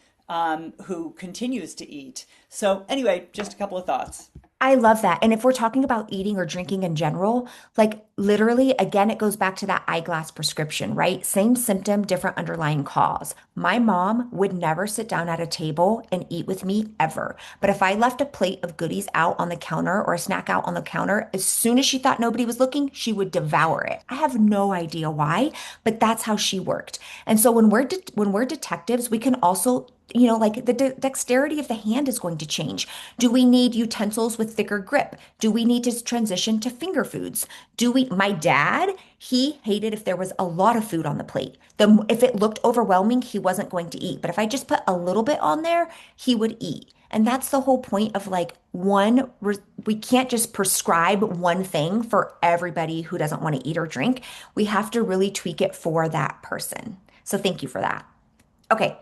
who continues to eat. So, anyway, just a couple of thoughts. I love that. And if we're talking about eating or drinking in general, like literally, again, it goes back to that eyeglass prescription, right? Same symptom, different underlying cause. My mom would never sit down at a table and eat with me ever. But if I left a plate of goodies out on the counter or a snack out on the counter, as soon as she thought nobody was looking, she would devour it. I have no idea why, but that's how she worked. And so when we're detectives, we can also like the dexterity of the hand is going to change. Do we need utensils with thicker grip? Do we need to transition to finger foods? My dad, he hated if there was a lot of food on the plate. If it looked overwhelming, he wasn't going to eat. But if I just put a little bit on there, he would eat. And that's the whole point of like we can't just prescribe one thing for everybody who doesn't want to eat or drink. We have to really tweak it for that person. So thank you for that. Okay.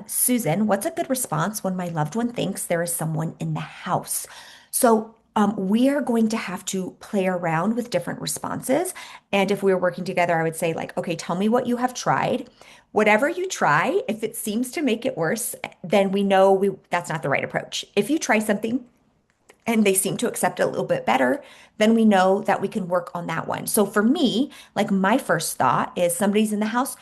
Susan, what's a good response when my loved one thinks there is someone in the house? So, we are going to have to play around with different responses. And if we were working together, I would say, like, okay, tell me what you have tried. Whatever you try, if it seems to make it worse, then we know that's not the right approach. If you try something and they seem to accept it a little bit better, then we know that we can work on that one. So for me, like my first thought is somebody's in the house.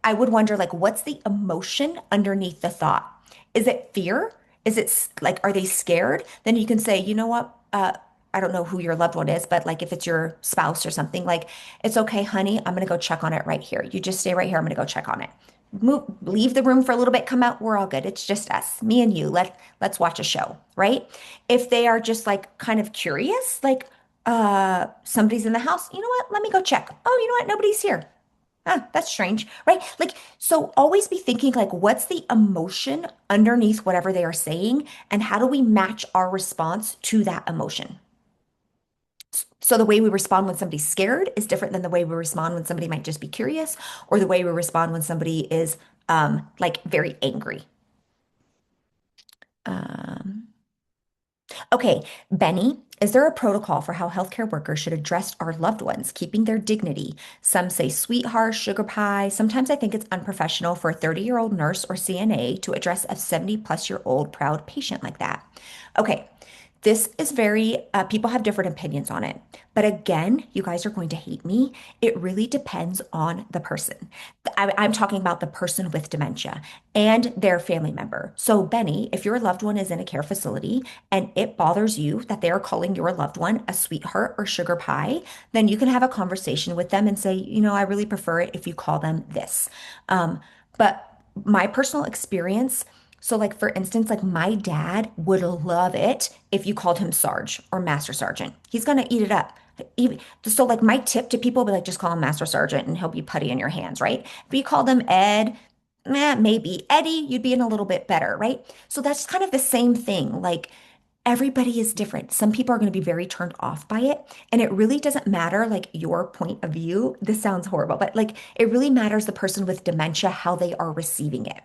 I would wonder, like, what's the emotion underneath the thought? Is it fear? Is it like, are they scared? Then you can say, you know what? I don't know who your loved one is, but like if it's your spouse or something, like, it's okay, honey, I'm going to go check on it right here. You just stay right here. I'm going to go check on it. Leave the room for a little bit, come out. We're all good. It's just us, me and you. Let's watch a show, right? If they are just like kind of curious, like, somebody's in the house, you know what? Let me go check. Oh, you know what? Nobody's here. Ah, that's strange, right? Like, so always be thinking, like, what's the emotion underneath whatever they are saying, and how do we match our response to that emotion? So the way we respond when somebody's scared is different than the way we respond when somebody might just be curious, or the way we respond when somebody is like very angry. Um, Okay, Benny, is there a protocol for how healthcare workers should address our loved ones, keeping their dignity? Some say sweetheart, sugar pie. Sometimes I think it's unprofessional for a 30-year-old nurse or CNA to address a 70-plus-year-old proud patient like that. Okay, this is people have different opinions on it. But again, you guys are going to hate me. It really depends on the person. I'm talking about the person with dementia and their family member. So, Benny, if your loved one is in a care facility and it bothers you that they are calling your loved one a sweetheart or sugar pie, then you can have a conversation with them and say, I really prefer it if you call them this. But my personal experience, so like for instance, like my dad would love it if you called him Sarge or Master Sergeant. He's gonna eat it up. So like my tip to people would be like, just call him Master Sergeant and he'll be putty in your hands, right? If you call them Ed, maybe Eddie, you'd be in a little bit better, right? So that's kind of the same thing. Like everybody is different. Some people are going to be very turned off by it. And it really doesn't matter like your point of view. This sounds horrible, but like it really matters the person with dementia, how they are receiving it.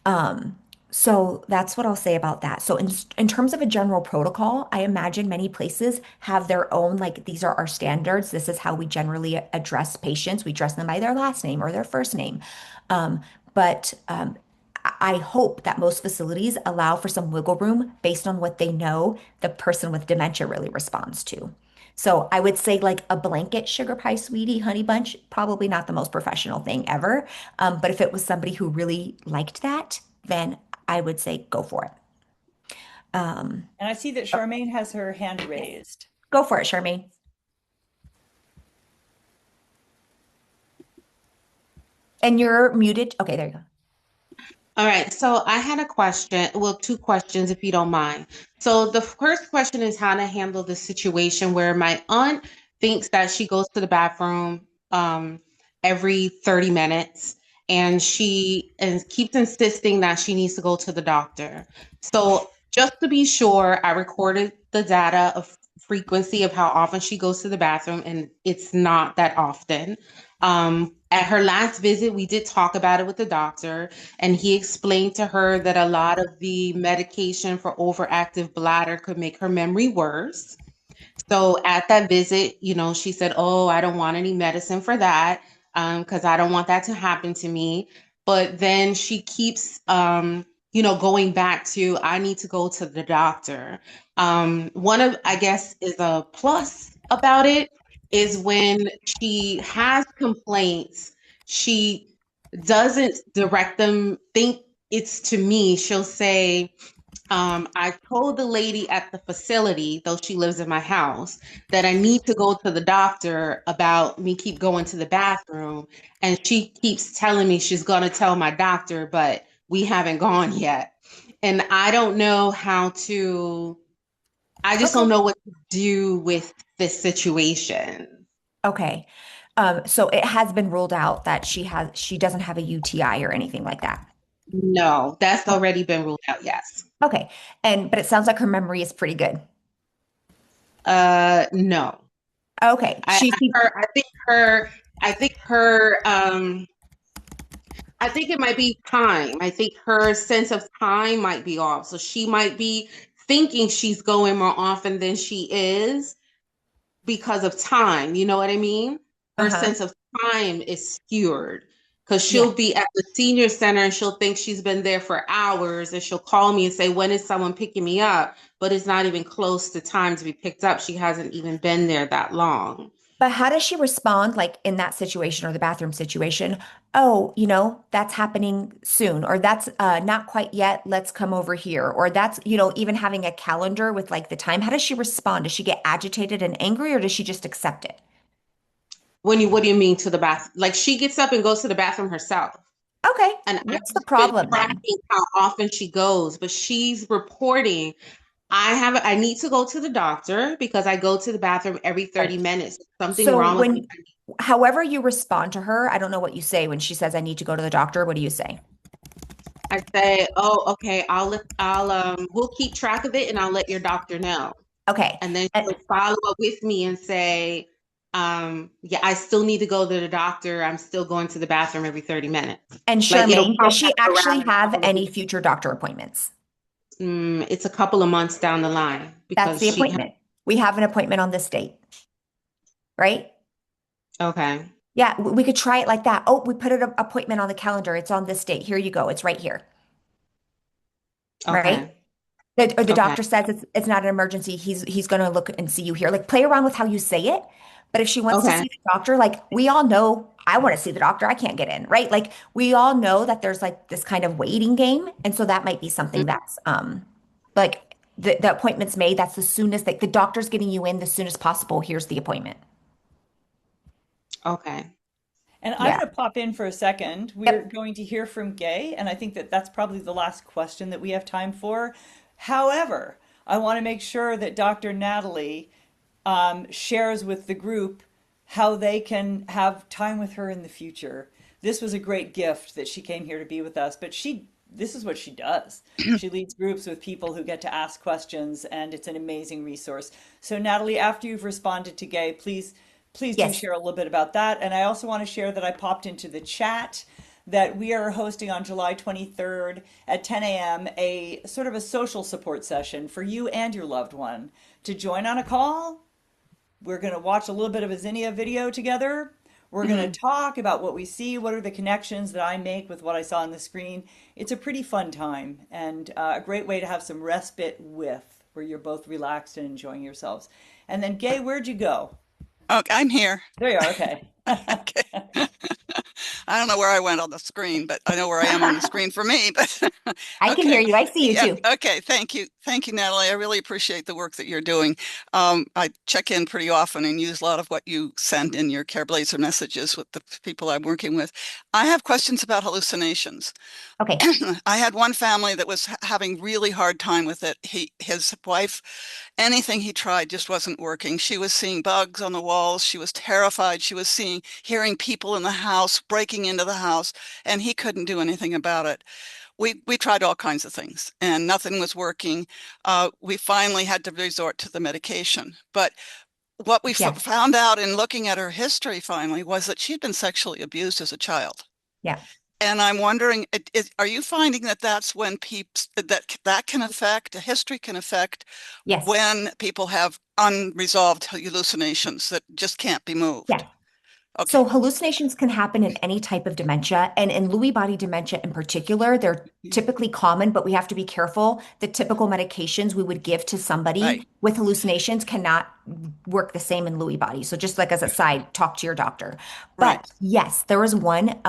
Um, so that's what I'll say about that. So in terms of a general protocol, I imagine many places have their own, like these are our standards. This is how we generally address patients. We address them by their last name or their first name. But I hope that most facilities allow for some wiggle room based on what they know the person with dementia really responds to. So I would say like a blanket sugar pie sweetie, honey bunch, probably not the most professional thing ever. But if it was somebody who really liked that, then I would say go for it. Um, And I see that oh, Charmaine has her hand yes, raised. go for it, Charmaine. And you're muted. Okay, there you go. All right, so I had a question, well, two questions if you don't mind. So the first question is how to handle the situation where my aunt thinks that she goes to the bathroom every 30 minutes and keeps insisting that she needs to go to the doctor. So just to be sure, I recorded the data of frequency of how often she goes to the bathroom, and it's not that often. At her last visit, we did talk about it with the doctor, and he explained to her that a lot of the medication for overactive bladder could make her memory worse. So at that visit, she said, "Oh, I don't want any medicine for that because I don't want that to happen to me." But then she keeps, going back to, "I need to go to the doctor." One of, I guess, is a plus about it is when she has complaints, she doesn't direct them, think it's to me. She'll say, I told the lady at the facility, though she lives in my house, that I need to go to the doctor about me keep going to the bathroom. And she keeps telling me she's going to tell my doctor, but we haven't gone yet. And I just don't Okay. know what to do with this situation. Okay. So it has been ruled out that she doesn't have a UTI or anything like that. No, that's Oh, already been ruled out, yes. okay. But it sounds like her memory is pretty good. No. Okay. I, I, her, I think her, I think her, I think it might be time. I think her sense of time might be off. So she might be thinking she's going more often than she is because of time. You know what I mean? Her Uh-huh. sense of time is skewed because Yeah. she'll be at the senior center and she'll think she's been there for hours and she'll call me and say, "When is someone picking me up?" But it's not even close to time to be picked up. She hasn't even been there that long. But how does she respond, like in that situation or the bathroom situation? Oh, that's happening soon, or that's not quite yet. Let's come over here. Or that's, even having a calendar with like the time. How does she respond? Does she get agitated and angry, or does she just accept it? What do you mean to the bath? Like she gets up and goes to the bathroom herself. Okay. And I've What's the just been problem then? tracking how often she goes, but she's reporting, I need to go to the doctor because I go to the bathroom every 30 Right. minutes. Something So wrong with me. however you respond to her, I don't know what you say when she says, I need to go to the doctor. What do you say? I say, "Oh, okay, we'll keep track of it and I'll let your doctor know." Okay. And then And, she'll follow up with me and say, yeah, I still need to go to the doctor. I'm still going to the bathroom every 30 minutes. and Like it'll Charmaine, come does she back actually around in a have couple of any weeks. future doctor appointments? It's a couple of months down the line That's because the appointment. We have an appointment on this date, right? okay, Yeah, we could try it like that. Oh, we put an appointment on the calendar. It's on this date. Here you go. It's right here, right? okay, Or the okay, doctor says it's not an emergency. He's going to look and see you here. Like play around with how you say it. But if she wants to okay, see the doctor, like we all know, I want to see the doctor. I can't get in, right? Like we all know that there's like this kind of waiting game, and so that might be something mm, that's like the appointment's made. That's the soonest that the doctor's getting you in the soonest possible. Here's the appointment. okay, And I'm Yeah. going to pop in for a second. We're Yep. going to hear from Gay, and I think that that's probably the last question that we have time for. However, I want to make sure that Dr. Natalie shares with the group how they can have time with her in the future. This was a great gift that she came here to be with us, but this is what she does. She leads groups with people who get to ask questions, and it's an amazing resource. So, Natalie, after you've responded to Gay, please do Yes. share a little bit about that. And I also want to share that I popped into the chat that we are hosting on July 23rd at 10 a.m. a sort of a social support session for you and your loved one to join on a call. We're going to watch a little bit of a Zinnia video together. We're going mhm, to talk about what we see, what are the connections that I make with what I saw on the screen. It's a pretty fun time and a great way to have some respite with, where you're both relaxed and enjoying yourselves. And then Gay, where'd you go? Okay, I'm here. There you are. Okay. Okay. I don't know where I went on the screen, but I know where I am on the screen for me. But I can hear okay. you. I see you Yeah. too. Okay. Thank you. Thank you, Natalie. I really appreciate the work that you're doing. I check in pretty often and use a lot of what you send in your Careblazer messages with the people I'm working with. I have questions about hallucinations. Okay. I had one family that was having really hard time with it. His wife, anything he tried just wasn't working. She was seeing bugs on the walls. She was terrified. She was hearing people in the house, breaking into the house, and he couldn't do anything about it. We tried all kinds of things and nothing was working. We finally had to resort to the medication. But what we Yeah. found out in looking at her history finally was that she'd been sexually abused as a child. Yeah. And I'm wondering, are you finding that that's when that can affect, a history can affect Yes. when people have unresolved hallucinations that just can't be moved? Yeah. Okay. So hallucinations can happen in any type of dementia, and in Lewy body dementia in particular, they're typically common, but we have to be careful. The typical medications we would give to Right. somebody with hallucinations cannot work the same in Lewy body. So just like as a side, talk to your doctor. Right. But yes, there was one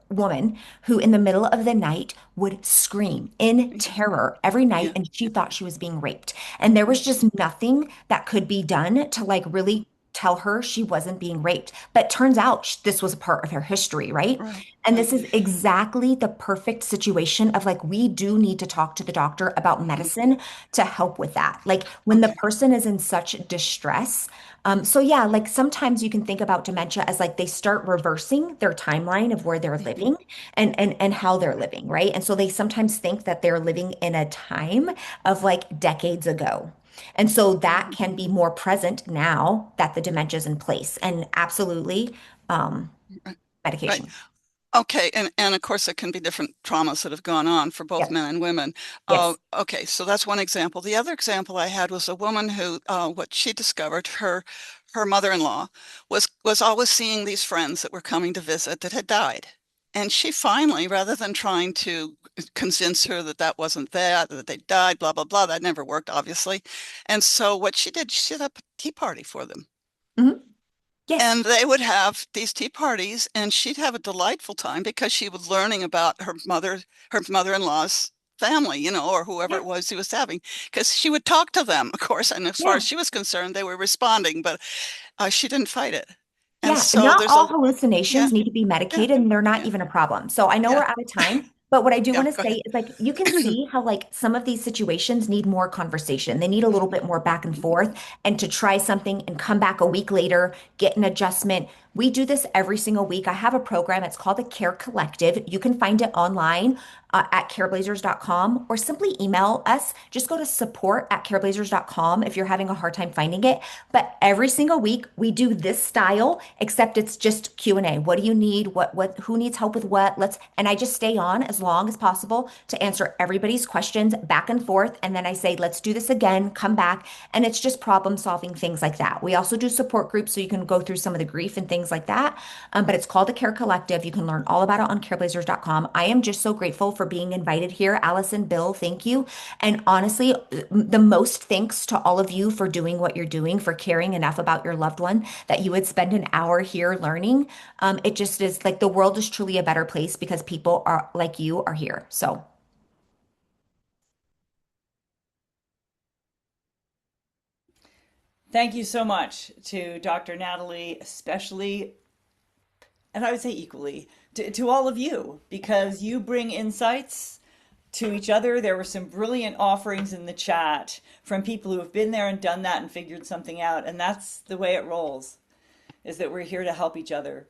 woman who in the middle of the night would scream in terror every night, Yeah. and she thought she was being raped, and there was just nothing that could be done to like really tell her she wasn't being raped. But turns out this was a part of her history, right? Right. And Right. this is exactly the perfect situation of like, we do need to talk to the doctor about medicine to help with that. Like when the Okay. person is in such distress. So yeah, like sometimes you can think about dementia as like they start reversing their timeline of where they're living and how they're living, right? And so they sometimes think that they're living in a time of like decades ago. And so that can be more present now that the dementia is in place. And absolutely, um, Right. medication. Okay, and of course there can be different traumas that have gone on for both Yep. men and women. Yes. Okay, so that's one example. The other example I had was a woman who, what she discovered, her mother-in-law was always seeing these friends that were coming to visit that had died, and she finally, rather than trying to convince her that that wasn't that they died, blah blah blah, that never worked, obviously, and so what she did, she set up a tea party for them. Hmm. Yes. And they would have these tea parties, and she'd have a delightful time because she was learning about her mother-in-law's family, or whoever Yeah. it was he was having, because she would talk to them, of course. And as far Yeah. as she was concerned, they were responding, but she didn't fight it. And Yeah, so not there's all yeah, hallucinations need to be yeah, medicated and they're not yeah, even a problem. So I know yeah, we're out of time, but what I do yeah. want to Go say is like you can ahead. see how like some of these situations need more conversation. They need a little bit more back and forth and to try something and come back a week later, get an adjustment. We do this every single week. I have a program. It's called the Care Collective. You can find it online at careblazers.com or simply email us. Just go to support@careblazers.com if you're having a hard time finding it. But every single week we do this style, except it's just Q&A. What do you need? Who needs help with what? And I just stay on as long as possible to answer everybody's questions back and forth. And then I say, let's do this again, come back. And it's just problem solving things like that. We also do support groups so you can go through some of the grief and things like that. But it's called the Care Collective. You can learn all about it on careblazers.com. I am just so grateful for being invited here. Allyson, Bill, thank you. And honestly, the most thanks to all of you for doing what you're doing, for caring enough about your loved one that you would spend an hour here learning. It just is like the world is truly a better place because people are like you are here. So Thank you so much to Dr. Natalie, especially, and I would say equally, to all of you, because you bring insights to each other. There were some brilliant offerings in the chat from people who have been there and done that and figured something out. And that's the way it rolls, is that we're here to help each other.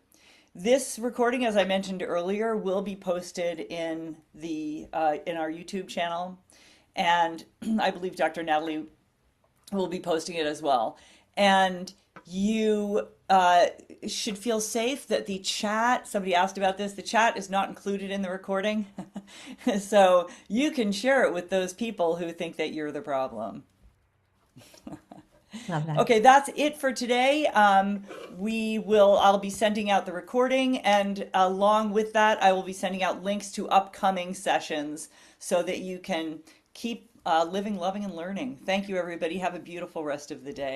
This recording, as I mentioned earlier, will be posted in our YouTube channel, and I believe Dr. Natalie will be posting it as well. And you should feel safe that the chat, somebody asked about this, the chat is not included in the recording. So you can share it with those people who think that you're the problem. love that. Okay, that's it for today. I'll be sending out the recording, and along with that, I will be sending out links to upcoming sessions so that you can keep living, loving, and learning. Thank you, everybody. Have a beautiful rest of the day.